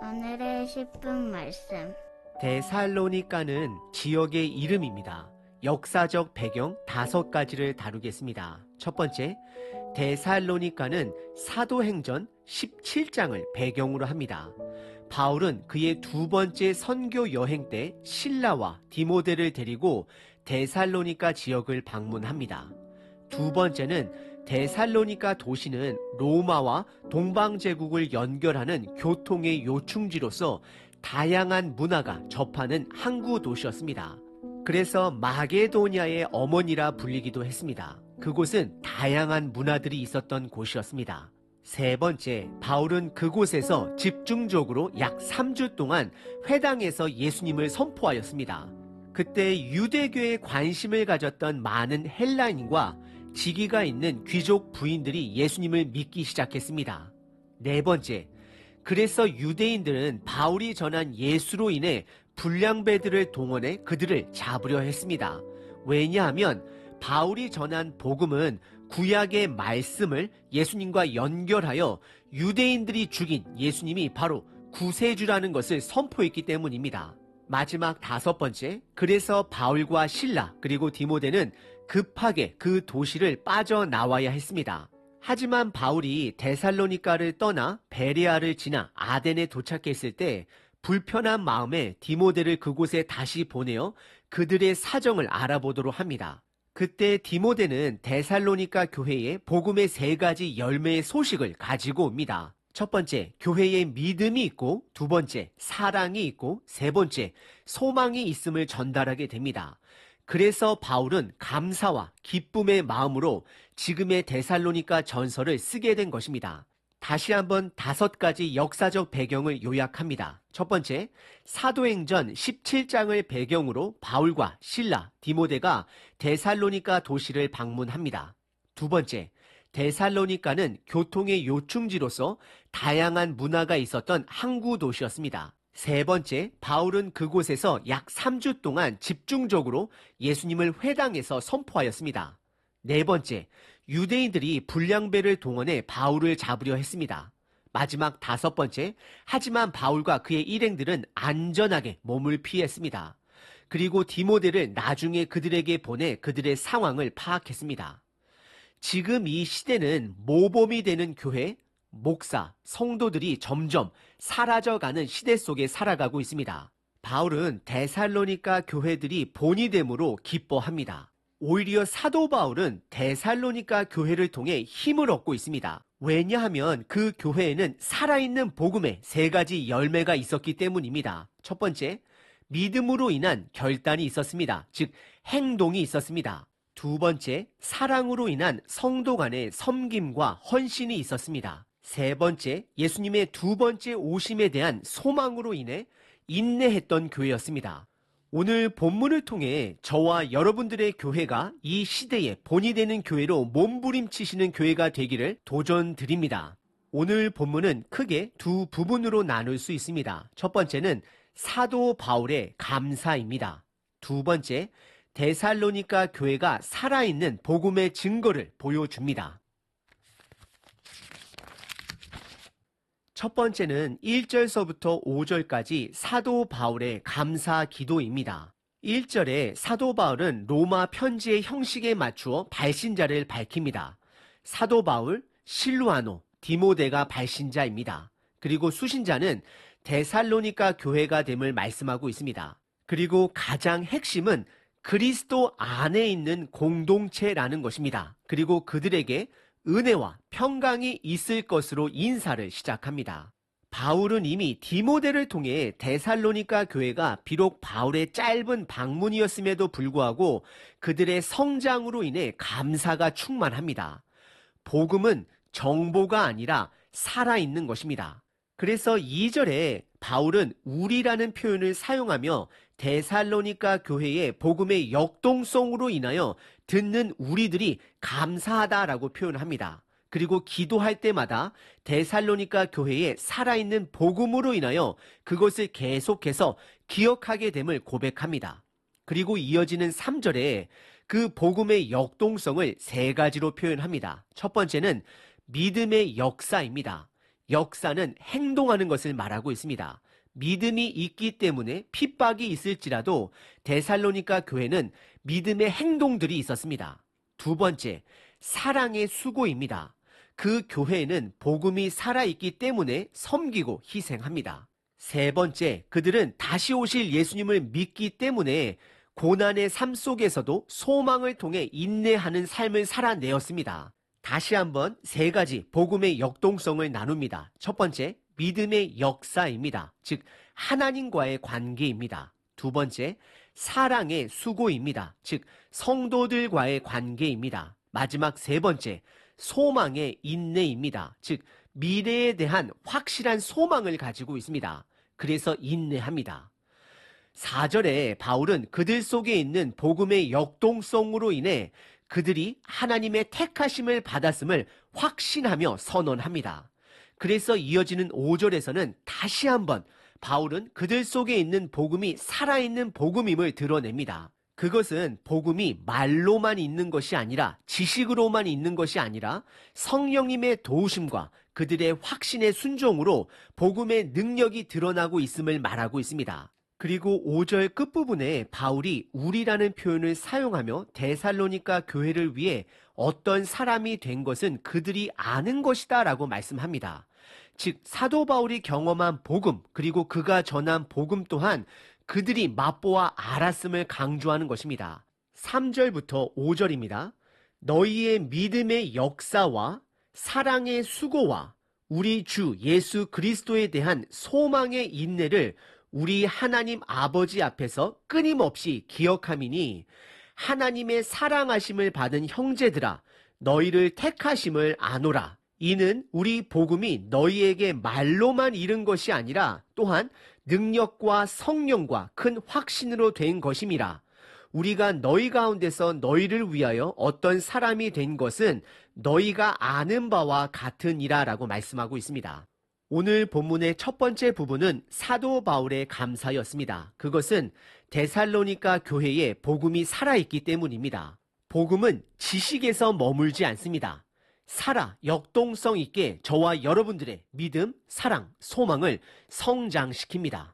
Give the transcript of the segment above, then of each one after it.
오늘의 10분 말씀. 데살로니가는 지역의 이름입니다. 역사적 배경 5가지를 다루겠습니다. 첫 번째, 데살로니가는 사도행전 17장을 배경으로 합니다. 바울은 그의 두 번째 선교 여행 때 실라와 디모데를 데리고 데살로니가 지역을 방문합니다. 두 번째는 데살로니가 도시는 로마와 동방제국을 연결하는 교통의 요충지로서 다양한 문화가 접하는 항구 도시였습니다. 그래서 마게도니아의 어머니라 불리기도 했습니다. 그곳은 다양한 문화들이 있었던 곳이었습니다. 세 번째, 바울은 그곳에서 집중적으로 약 3주 동안 회당에서 예수님을 선포하였습니다. 그때 유대교에 관심을 가졌던 많은 헬라인과 직위가 있는 귀족 부인들이 예수님을 믿기 시작했습니다. 네 번째, 그래서 유대인들은 바울이 전한 예수로 인해 불량배들을 동원해 그들을 잡으려 했습니다. 왜냐하면 바울이 전한 복음은 구약의 말씀을 예수님과 연결하여 유대인들이 죽인 예수님이 바로 구세주라는 것을 선포했기 때문입니다. 마지막 5번째, 그래서 바울과 실라 그리고 디모데는 급하게 그 도시를 빠져나와야 했습니다. 하지만 바울이 데살로니가를 떠나 베레아를 지나 아덴에 도착했을 때 불편한 마음에 디모데를 그곳에 다시 보내어 그들의 사정을 알아보도록 합니다. 그때 디모데는 데살로니가 교회에 복음의 3가지 열매의 소식을 가지고 옵니다. 첫 번째, 교회에 믿음이 있고, 두 번째, 사랑이 있고, 세 번째, 소망이 있음을 전달하게 됩니다. 그래서 바울은 감사와 기쁨의 마음으로 지금의 데살로니가 전서를 쓰게 된 것입니다. 다시 한번 5가지 역사적 배경을 요약합니다. 첫 번째, 사도행전 17장을 배경으로 바울과 실라, 디모데가 데살로니가 도시를 방문합니다. 두 번째, 데살로니가는 교통의 요충지로서 다양한 문화가 있었던 항구 도시였습니다. 세 번째, 바울은 그곳에서 약 3주 동안 집중적으로 예수님을 회당에서 선포하였습니다. 네 번째, 유대인들이 불량배를 동원해 바울을 잡으려 했습니다. 마지막 5번째, 하지만 바울과 그의 일행들은 안전하게 몸을 피했습니다. 그리고 디모데를 나중에 그들에게 보내 그들의 상황을 파악했습니다. 지금 이 시대는 모범이 되는 교회, 목사, 성도들이 점점 사라져가는 시대 속에 살아가고 있습니다. 바울은 데살로니가 교회들이 본이 됨으로 기뻐합니다. 오히려 사도 바울은 데살로니가 교회를 통해 힘을 얻고 있습니다. 왜냐하면 그 교회에는 살아있는 복음의 3가지 열매가 있었기 때문입니다. 첫 번째, 믿음으로 인한 결단이 있었습니다. 즉, 행동이 있었습니다. 두 번째, 사랑으로 인한 성도 간의 섬김과 헌신이 있었습니다. 세 번째, 예수님의 두 번째 오심에 대한 소망으로 인해 인내했던 교회였습니다. 오늘 본문을 통해 저와 여러분들의 교회가 이 시대에 본이 되는 교회로 몸부림치시는 교회가 되기를 도전드립니다. 오늘 본문은 크게 두 부분으로 나눌 수 있습니다. 첫 번째는 사도 바울의 감사입니다. 두 번째, 데살로니가 교회가 살아있는 복음의 증거를 보여줍니다. 첫 번째는 1절서부터 5절까지 사도 바울의 감사 기도입니다. 1절에 사도 바울은 로마 편지의 형식에 맞추어 발신자를 밝힙니다. 사도 바울, 실루아노, 디모데가 발신자입니다. 그리고 수신자는 데살로니가 교회가 됨을 말씀하고 있습니다. 그리고 가장 핵심은 그리스도 안에 있는 공동체라는 것입니다. 그리고 그들에게 은혜와 평강이 있을 것으로 인사를 시작합니다. 바울은 이미 디모데를 통해 데살로니가 교회가 비록 바울의 짧은 방문이었음에도 불구하고 그들의 성장으로 인해 감사가 충만합니다. 복음은 정보가 아니라 살아있는 것입니다. 그래서 2절에 바울은 우리라는 표현을 사용하며 데살로니가 교회의 복음의 역동성으로 인하여 듣는 우리들이 감사하다라고 표현합니다. 그리고 기도할 때마다 데살로니가 교회의 살아있는 복음으로 인하여 그것을 계속해서 기억하게 됨을 고백합니다. 그리고 이어지는 3절에 그 복음의 역동성을 3가지로 표현합니다. 첫 번째는 믿음의 역사입니다. 역사는 행동하는 것을 말하고 있습니다. 믿음이 있기 때문에 핍박이 있을지라도 데살로니가 교회는 믿음의 행동들이 있었습니다. 두 번째, 사랑의 수고입니다. 그 교회에는 복음이 살아있기 때문에 섬기고 희생합니다. 세 번째, 그들은 다시 오실 예수님을 믿기 때문에 고난의 삶 속에서도 소망을 통해 인내하는 삶을 살아내었습니다. 다시 한번 세 가지 복음의 역동성을 나눕니다. 첫 번째, 믿음의 역사입니다. 즉, 하나님과의 관계입니다. 두 번째, 사랑의 수고입니다. 즉, 성도들과의 관계입니다. 마지막 세 번째, 소망의 인내입니다. 즉, 미래에 대한 확실한 소망을 가지고 있습니다. 그래서 인내합니다. 4절에 바울은 그들 속에 있는 복음의 역동성으로 인해 그들이 하나님의 택하심을 받았음을 확신하며 선언합니다. 그래서 이어지는 5절에서는 다시 한번 바울은 그들 속에 있는 복음이 살아있는 복음임을 드러냅니다. 그것은 복음이 말로만 있는 것이 아니라 지식으로만 있는 것이 아니라 성령님의 도우심과 그들의 확신의 순종으로 복음의 능력이 드러나고 있음을 말하고 있습니다. 그리고 5절 끝부분에 바울이 우리라는 표현을 사용하며 데살로니가 교회를 위해 어떤 사람이 된 것은 그들이 아는 것이다 라고 말씀합니다. 즉 사도 바울이 경험한 복음 그리고 그가 전한 복음 또한 그들이 맛보아 알았음을 강조하는 것입니다. 3절부터 5절입니다. 너희의 믿음의 역사와 사랑의 수고와 우리 주 예수 그리스도에 대한 소망의 인내를 우리 하나님 아버지 앞에서 끊임없이 기억함이니 하나님의 사랑하심을 받은 형제들아 너희를 택하심을 아노라. 이는 우리 복음이 너희에게 말로만 이른 것이 아니라 또한 능력과 성령과 큰 확신으로 된 것임이라. 우리가 너희 가운데서 너희를 위하여 어떤 사람이 된 것은 너희가 아는 바와 같으니라 라고 말씀하고 있습니다. 오늘 본문의 첫 번째 부분은 사도 바울의 감사였습니다. 그것은 데살로니가 교회에 복음이 살아있기 때문입니다. 복음은 지식에서 머물지 않습니다. 살아 역동성 있게 저와 여러분들의 믿음, 사랑, 소망을 성장시킵니다.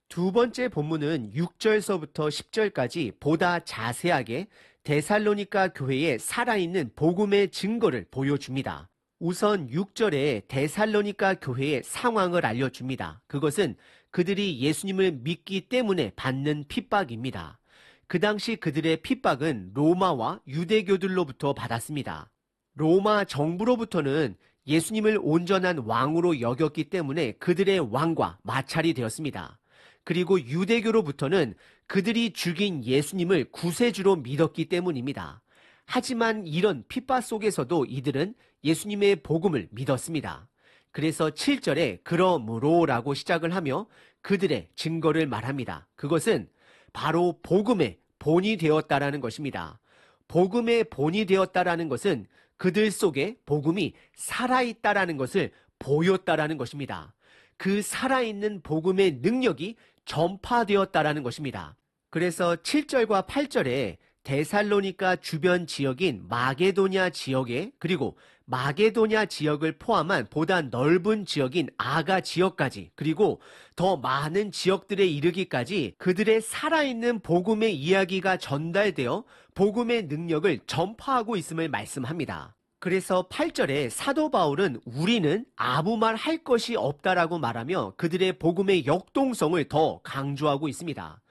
두 번째 본문은 6절서부터 10절까지 보다 자세하게 데살로니가 교회에 살아있는 복음의 증거를 보여줍니다. 우선 6절에 데살로니가 교회의 상황을 알려줍니다. 그것은 그들이 예수님을 믿기 때문에 받는 핍박입니다. 그 당시 그들의 핍박은 로마와 유대교들로부터 받았습니다. 로마 정부로부터는 예수님을 온전한 왕으로 여겼기 때문에 그들의 왕과 마찰이 되었습니다. 그리고 유대교로부터는 그들이 죽인 예수님을 구세주로 믿었기 때문입니다. 하지만 이런 핍박 속에서도 이들은 예수님의 복음을 믿었습니다. 그래서 7절에 그러므로라고 시작을 하며 그들의 증거를 말합니다. 그것은 바로 복음의 본이 되었다라는 것입니다. 복음의 본이 되었다라는 것은 그들 속에 복음이 살아있다라는 것을 보였다라는 것입니다. 그 살아있는 복음의 능력이 전파되었다라는 것입니다. 그래서 7절과 8절에 데살로니가 주변 지역인 마게도냐 지역에 그리고 마게도냐 지역을 포함한 보다 넓은 지역인 아가 지역까지 그리고 더 많은 지역들에 이르기까지 그들의 살아있는 복음의 이야기가 전달되어 복음의 능력을 전파하고 있음을 말씀합니다. 그래서 8절에 사도 바울은 우리는 아무 말 할 것이 없다라고 말하며 그들의 복음의 역동성을 더 강조하고 있습니다.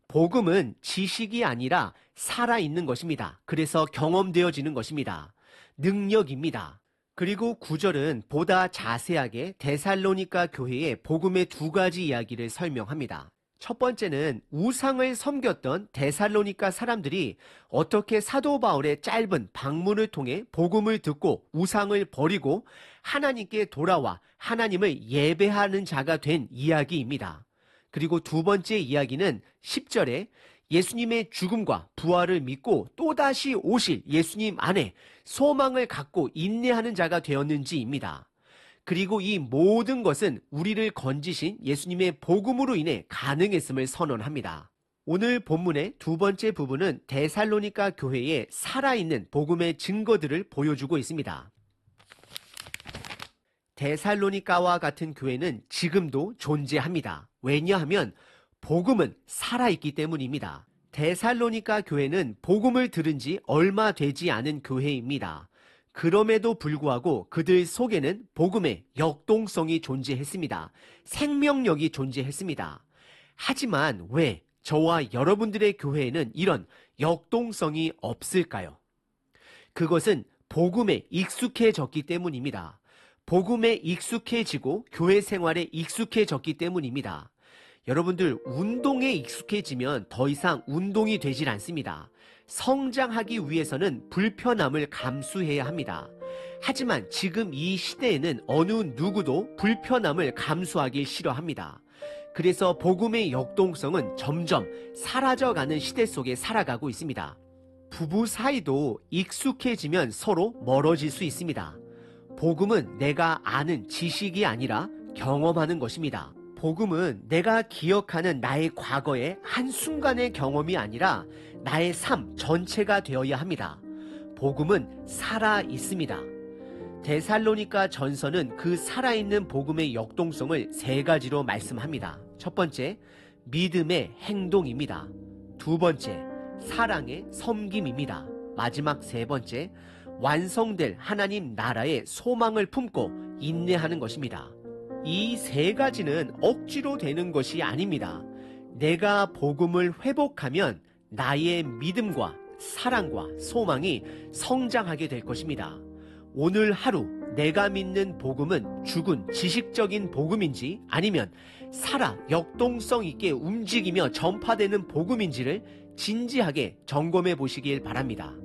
복음은 지식이 아니라 살아있는 것입니다. 그래서 경험되어지는 것입니다. 능력입니다. 그리고 9절은 보다 자세하게 데살로니가 교회의 복음의 두 가지 이야기를 설명합니다. 첫 번째는 우상을 섬겼던 데살로니가 사람들이 어떻게 사도 바울의 짧은 방문을 통해 복음을 듣고 우상을 버리고 하나님께 돌아와 하나님을 예배하는 자가 된 이야기입니다. 그리고 두 번째 이야기는 10절에 예수님의 죽음과 부활을 믿고 또다시 오실 예수님 안에 소망을 갖고 인내하는 자가 되었는지입니다. 그리고 이 모든 것은 우리를 건지신 예수님의 복음으로 인해 가능했음을 선언합니다. 오늘 본문의 두 번째 부분은 데살로니가 교회의 살아있는 복음의 증거들을 보여주고 있습니다. 데살로니가와 같은 교회는 지금도 존재합니다. 왜냐하면 복음은 살아있기 때문입니다. 데살로니가 교회는 복음을 들은 지 얼마 되지 않은 교회입니다. 그럼에도 불구하고 그들 속에는 복음의 역동성이 존재했습니다. 생명력이 존재했습니다. 하지만 왜 저와 여러분들의 교회에는 이런 역동성이 없을까요? 그것은 복음에 익숙해졌기 때문입니다. 복음에 익숙해지고 교회 생활에 익숙해졌기 때문입니다. 여러분들, 운동에 익숙해지면 더 이상 운동이 되질 않습니다. 성장하기 위해서는 불편함을 감수해야 합니다. 하지만 지금 이 시대에는 어느 누구도 불편함을 감수하기 싫어합니다. 그래서 복음의 역동성은 점점 사라져가는 시대 속에 살아가고 있습니다. 부부 사이도 익숙해지면 서로 멀어질 수 있습니다. 복음은 내가 아는 지식이 아니라 경험하는 것입니다. 복음은 내가 기억하는 나의 과거의 한순간의 경험이 아니라 나의 삶 전체가 되어야 합니다. 복음은 살아 있습니다. 데살로니가 전서는 그 살아있는 복음의 역동성을 3가지로 말씀합니다. 첫 번째, 믿음의 행동입니다. 두 번째, 사랑의 섬김입니다. 마지막 3번째, 완성될 하나님 나라의 소망을 품고 인내하는 것입니다. 이 3가지는 억지로 되는 것이 아닙니다. 내가 복음을 회복하면 나의 믿음과 사랑과 소망이 성장하게 될 것입니다. 오늘 하루 내가 믿는 복음은 죽은 지식적인 복음인지 아니면 살아 역동성 있게 움직이며 전파되는 복음인지를 진지하게 점검해 보시길 바랍니다.